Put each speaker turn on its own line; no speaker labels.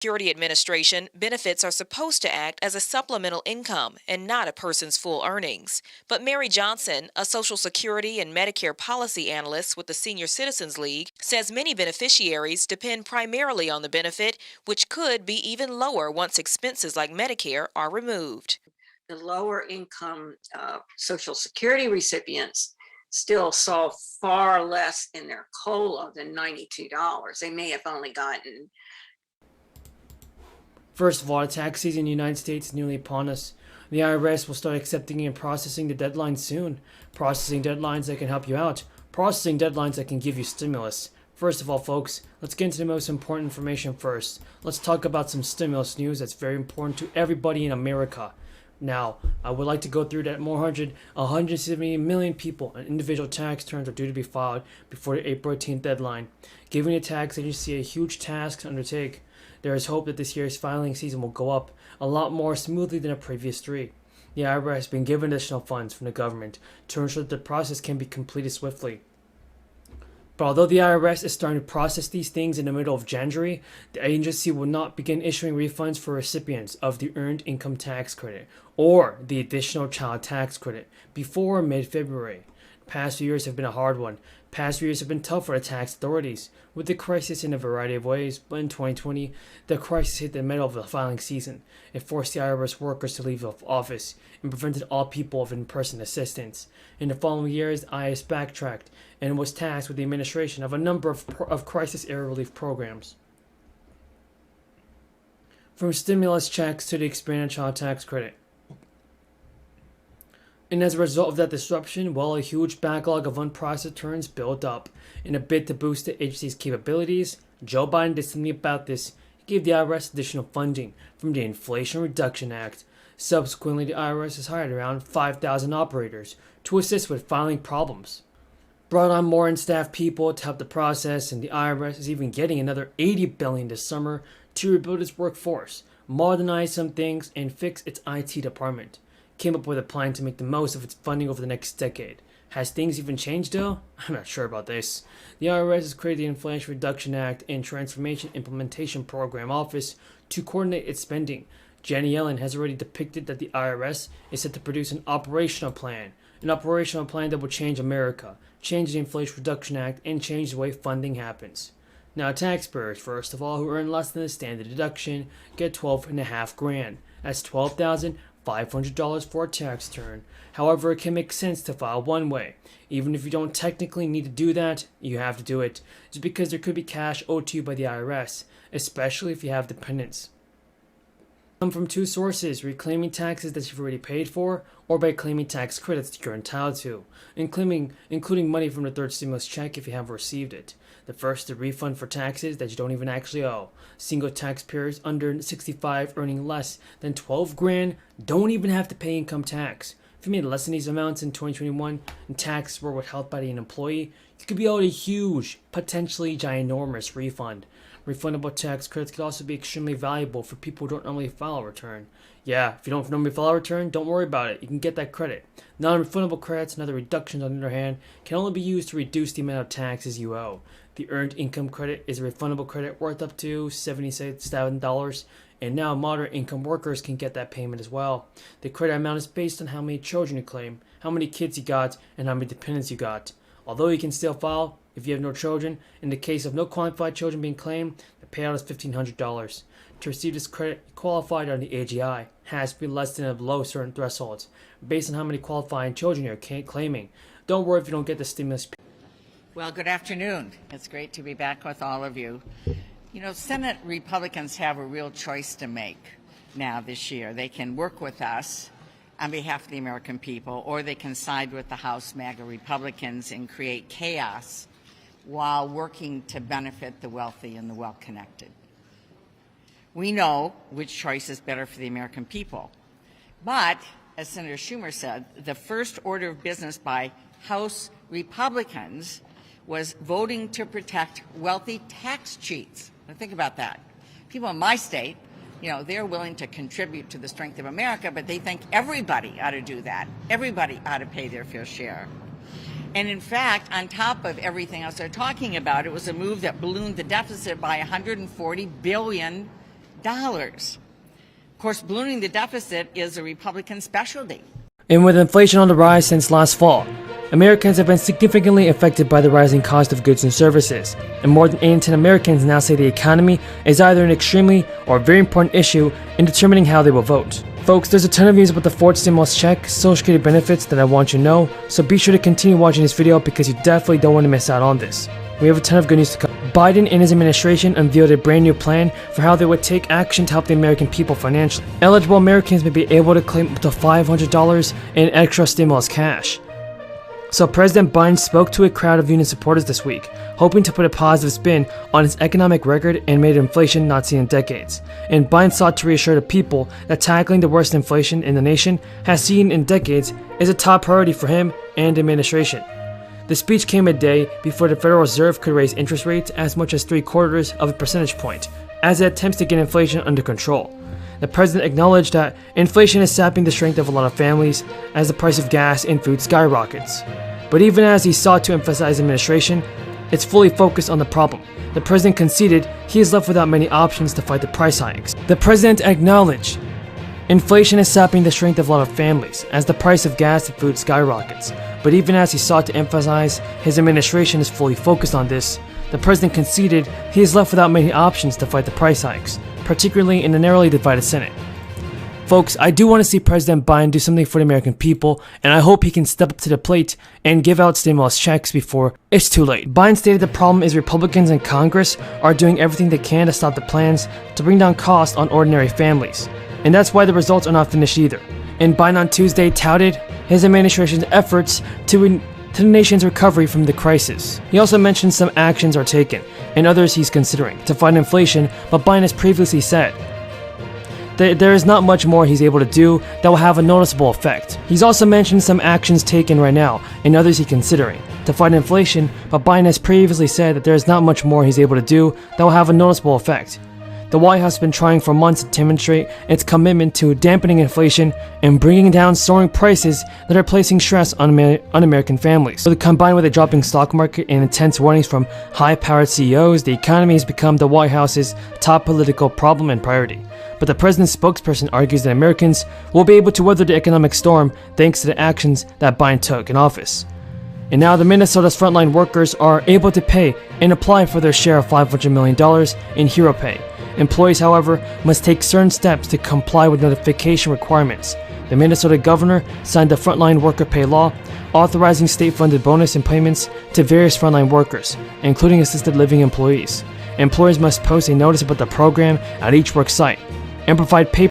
Security Administration, benefits are supposed to act as a supplemental income and not a person's full earnings. But Mary Johnson, a Social Security and Medicare policy analyst with the Senior Citizens League, says many beneficiaries depend primarily on the benefit, which could be even lower once expenses like Medicare are removed.
The lower income Social Security recipients still saw far less in their COLA than $92. They may have only gotten.
First of all, the tax season in the United States is nearly upon us. The IRS will start accepting and processing the deadlines soon. Processing deadlines that can help you out. Processing deadlines that can give you stimulus. First of all, folks, let's get into the most important information first. Let's talk about some stimulus news that's very important to everybody in America. Now, I would like to go through that 170 million people and individual tax returns are due to be filed before the April 18th deadline, giving the tax agency a huge task to undertake. There is hope that this year's filing season will go up a lot more smoothly than the previous three. The IRS has been given additional funds from the government to ensure that the process can be completed swiftly. But although the IRS is starting to process these things in the middle of January, the agency will not begin issuing refunds for recipients of the Earned Income Tax Credit or the Additional Child Tax Credit before mid-February. The past few years have been a hard one. Past few years have been tough for the tax authorities, with the crisis in a variety of ways, but in 2020, the crisis hit the middle of the filing season. It forced the IRS workers to leave office and prevented all people of in-person assistance. In the following years, the IRS backtracked and was tasked with the administration of a number of crisis-era relief programs. From stimulus checks to the expanded child tax credit. And as a result of that disruption, a huge backlog of unprocessed returns built up. In a bid to boost the agency's capabilities, Joe Biden did something about this. He gave the IRS additional funding from the Inflation Reduction Act. Subsequently, the IRS has hired around 5,000 operators to assist with filing problems. Brought on more in-staff people to help the process, and the IRS is even getting another $80 billion this summer to rebuild its workforce, modernize some things, and fix its IT department. Came up with a plan to make the most of its funding over the next decade. Has things even changed though? I'm not sure about this. The IRS has created the Inflation Reduction Act and Transformation Implementation Program Office to coordinate its spending. Janet Yellen has already depicted that the IRS is set to produce an operational plan that will change America, change the Inflation Reduction Act, and change the way funding happens. Now, taxpayers, first of all, who earn less than the standard deduction, get $12,500. That's $12,500 for a tax return. However, it can make sense to file one way. Even if you don't technically need to do that, you have to do it. It's because there could be cash owed to you by the IRS, especially if you have dependents. Come from two sources: reclaiming taxes that you've already paid for, or by claiming tax credits that you're entitled to, including money from the third stimulus check if you haven't received it. The first is a refund for taxes that you don't even actually owe. Single taxpayers under 65 earning less than $12,000 don't even have to pay income tax. If you made less than these amounts in 2021 and taxes were withheld by an employee, you could be owed a huge, potentially ginormous refund. Refundable tax credits could also be extremely valuable for people who don't normally file a return. Yeah, if you don't normally file a return, don't worry about it. You can get that credit. Non-refundable credits and other reductions, on the other hand, can only be used to reduce the amount of taxes you owe. The Earned Income Credit is a refundable credit worth up to $77,000, and now moderate income workers can get that payment as well. The credit amount is based on how many children you claim, how many kids you got, and how many dependents you got. Although you can still file if you have no children, in the case of no qualified children being claimed, the payout is $1,500. To receive this credit, you qualified on the AGI has to be less than or below certain thresholds, based on how many qualifying children you're claiming. Don't worry if you don't get the stimulus.
Well, good afternoon. It's great to be back with all of you. You know, Senate Republicans have a real choice to make now this year. They can work with us on behalf of the American people, or they can side with the House MAGA Republicans and create chaos while working to benefit the wealthy and the well-connected. We know which choice is better for the American people. But, as Senator Schumer said, the first order of business by House Republicans was voting to protect wealthy tax cheats. Now think about that. People in my state, you know, they're willing to contribute to the strength of America, but they think everybody ought to do that. Everybody ought to pay their fair share. And in fact, on top of everything else they're talking about, it was a move that ballooned the deficit by $140 billion Of course, ballooning the deficit is a Republican specialty.
And with inflation on the rise since last fall, Americans have been significantly affected by the rising cost of goods and services, and more than 8 in 10 Americans now say the economy is either an extremely or very important issue in determining how they will vote. Folks, there's a ton of news about the fourth stimulus check, Social Security benefits that I want you to know, so be sure to continue watching this video because you definitely don't want to miss out on this. We have a ton of good news to come. Biden and his administration unveiled a brand new plan for how they would take action to help the American people financially. Eligible Americans may be able to claim up to $500 in extra stimulus cash. So President Biden spoke to a crowd of union supporters this week, hoping to put a positive spin on his economic record and made inflation not seen in decades. And Biden sought to reassure the people that tackling the worst inflation in the nation has seen in decades is a top priority for him and the administration. The speech came a day before the Federal Reserve could raise interest rates as much as 3/4 of a percentage point, as it attempts to get inflation under control. The president acknowledged that inflation is sapping the strength of a lot of families as the price of gas and food skyrockets. But even as he sought to emphasize administration, it's fully focused on the problem. The president conceded he is left without many options to fight the price hikes. The president acknowledged inflation is sapping the strength of a lot of families as the price of gas and food skyrockets. But even as he sought to emphasize his administration is fully focused on this, the president conceded he is left without many options to fight the price hikes, particularly in a narrowly divided Senate. Folks, I do want to see President Biden do something for the American people, and I hope he can step up to the plate and give out stimulus checks before it's too late. Biden stated the problem is Republicans in Congress are doing everything they can to stop the plans to bring down costs on ordinary families, and that's why the results are not finished either. And Biden on Tuesday touted his administration's efforts to the nation's recovery from the crisis. He also mentioned some actions are taken, and others he's considering, to fight inflation, but Biden has previously said there is not much more he's able to do that will have a noticeable effect. He's also mentioned some actions taken right now, and others he's considering, to fight inflation, but Biden has previously said that there is not much more he's able to do that will have a noticeable effect. The White House has been trying for months to demonstrate its commitment to dampening inflation and bringing down soaring prices that are placing stress on American families. So combined with a dropping stock market and intense warnings from high-powered CEOs, the economy has become the White House's top political problem and priority. But the president's spokesperson argues that Americans will be able to weather the economic storm thanks to the actions that Biden took in office. And now the Minnesota's frontline workers are able to pay and apply for their share of $500 million in hero pay. Employees, however, must take certain steps to comply with notification requirements. The Minnesota governor signed the Frontline Worker Pay Law, authorizing state-funded bonus and payments to various frontline workers, including assisted living employees. Employers must post a notice about the program at each work site and provide paper